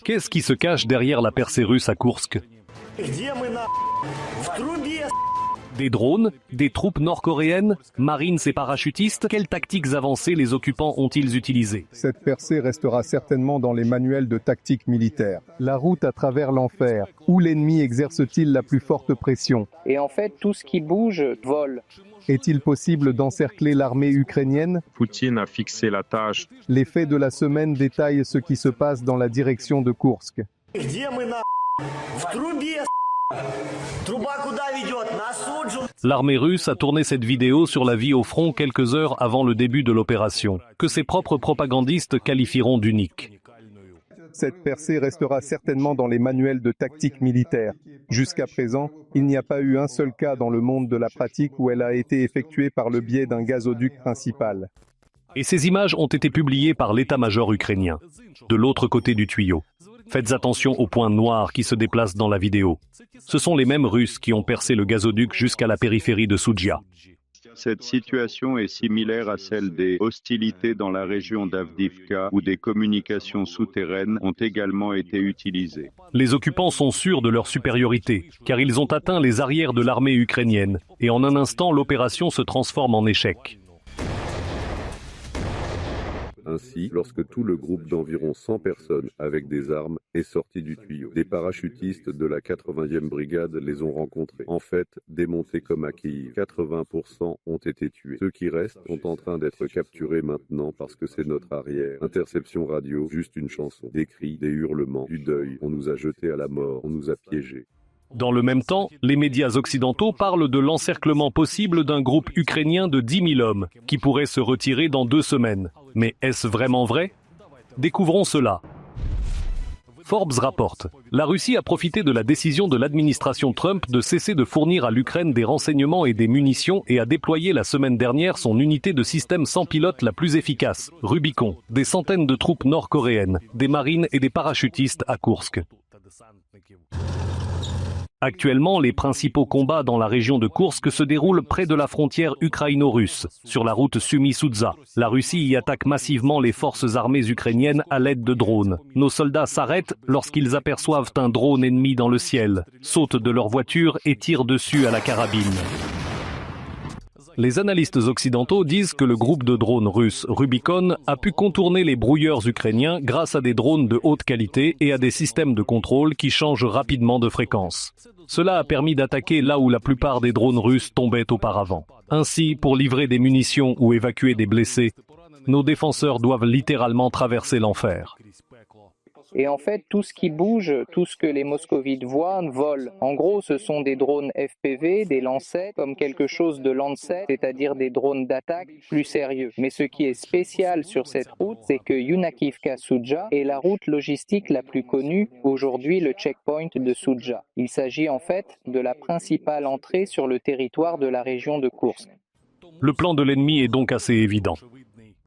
Qu'est-ce qui se cache derrière la percée russe à Koursk? Des drones? Des troupes nord-coréennes? Marines et parachutistes? Quelles tactiques avancées les occupants ont-ils utilisées? Cette percée restera certainement dans les manuels de tactique militaire. La route à travers l'enfer. Où l'ennemi exerce-t-il la plus forte pression? Et en fait, tout ce qui bouge vole. Est-il possible d'encercler l'armée ukrainienne? Poutine a fixé la tâche. Les faits de la semaine détaillent ce qui se passe dans la direction de Koursk. L'armée russe a tourné cette vidéo sur la vie au front quelques heures avant le début de l'opération, que ses propres propagandistes qualifieront d'unique. Cette percée restera certainement dans les manuels de tactique militaire. Jusqu'à présent, il n'y a pas eu un seul cas dans le monde de la pratique où elle a été effectuée par le biais d'un gazoduc principal. Et ces images ont été publiées par l'état-major ukrainien, de l'autre côté du tuyau. Faites attention aux points noirs qui se déplacent dans la vidéo. Ce sont les mêmes Russes qui ont percé le gazoduc jusqu'à la périphérie de Soudja. Cette situation est similaire à celle des hostilités dans la région d'Avdiivka où des communications souterraines ont également été utilisées. Les occupants sont sûrs de leur supériorité, car ils ont atteint les arrières de l'armée ukrainienne, et en un instant l'opération se transforme en échec. Ainsi, lorsque tout le groupe d'environ 100 personnes avec des armes est sorti du tuyau, des parachutistes de la 80e brigade les ont rencontrés. En fait, démontés comme à Kiev, 80% ont été tués. Ceux qui restent sont en train d'être capturés maintenant parce que c'est notre arrière. Interception radio, juste une chanson. Des cris, des hurlements, du deuil. On nous a jetés à la mort, on nous a piégés. Dans le même temps, les médias occidentaux parlent de l'encerclement possible d'un groupe ukrainien de 10 000 hommes qui pourrait se retirer dans 2 semaines. Mais est-ce vraiment vrai? Découvrons cela. Forbes rapporte, la Russie a profité de la décision de l'administration Trump de cesser de fournir à l'Ukraine des renseignements et des munitions et a déployé la semaine dernière son unité de système sans pilote la plus efficace, Rubicon, des centaines de troupes nord-coréennes, des marines et des parachutistes à Koursk. Actuellement, les principaux combats dans la région de Koursk se déroulent près de la frontière ukraino-russe, sur la route Sumy-Soudza. La Russie y attaque massivement les forces armées ukrainiennes à l'aide de drones. Nos soldats s'arrêtent lorsqu'ils aperçoivent un drone ennemi dans le ciel, sautent de leur voiture et tirent dessus à la carabine. Les analystes occidentaux disent que le groupe de drones russes Rubicon a pu contourner les brouilleurs ukrainiens grâce à des drones de haute qualité et à des systèmes de contrôle qui changent rapidement de fréquence. Cela a permis d'attaquer là où la plupart des drones russes tombaient auparavant. Ainsi, pour livrer des munitions ou évacuer des blessés, nos défenseurs doivent littéralement traverser l'enfer. Et en fait, tout ce qui bouge, tout ce que les moscovites voient, vole. En gros, ce sont des drones FPV, des Lancet, comme quelque chose de Lancet, c'est-à-dire des drones d'attaque plus sérieux. Mais ce qui est spécial sur cette route, c'est que Yunakivka-Soudja est la route logistique la plus connue, aujourd'hui le checkpoint de Soudja. Il s'agit en fait de la principale entrée sur le territoire de la région de Koursk. Le plan de l'ennemi est donc assez évident.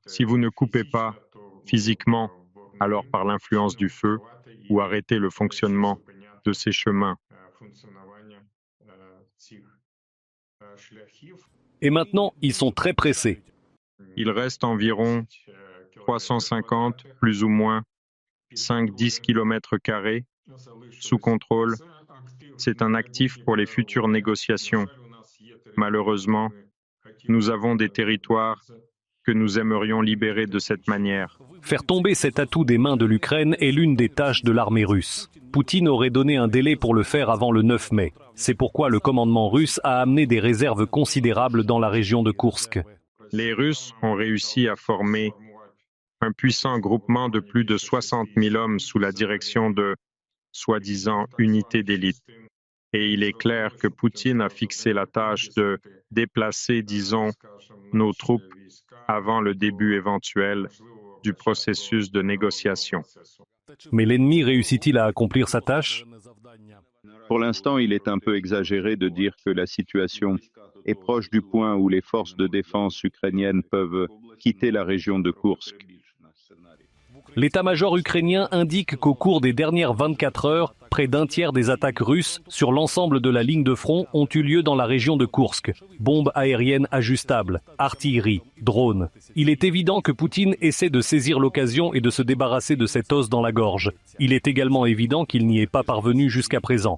Si vous ne coupez pas physiquement, alors par l'influence du feu, ou arrêter le fonctionnement de ces chemins. Et maintenant, ils sont très pressés. Il reste environ 350, plus ou moins, 5-10 km² sous contrôle. C'est un actif pour les futures négociations. Malheureusement, nous avons des territoires que nous aimerions libérer de cette manière. Faire tomber cet atout des mains de l'Ukraine est l'une des tâches de l'armée russe. Poutine aurait donné un délai pour le faire avant le 9 mai. C'est pourquoi le commandement russe a amené des réserves considérables dans la région de Koursk. Les Russes ont réussi à former un puissant groupement de plus de 60 000 hommes sous la direction de soi-disant unités d'élite. Et il est clair que Poutine a fixé la tâche de déplacer, disons, nos troupes avant le début éventuel du processus de négociation. Mais l'ennemi réussit-il à accomplir sa tâche? Pour l'instant, il est un peu exagéré de dire que la situation est proche du point où les forces de défense ukrainiennes peuvent quitter la région de Koursk. L'état-major ukrainien indique qu'au cours des dernières 24 heures, près d'un tiers des attaques russes sur l'ensemble de la ligne de front ont eu lieu dans la région de Koursk. Bombes aériennes ajustables, artillerie, drones. Il est évident que Poutine essaie de saisir l'occasion et de se débarrasser de cet os dans la gorge. Il est également évident qu'il n'y est pas parvenu jusqu'à présent.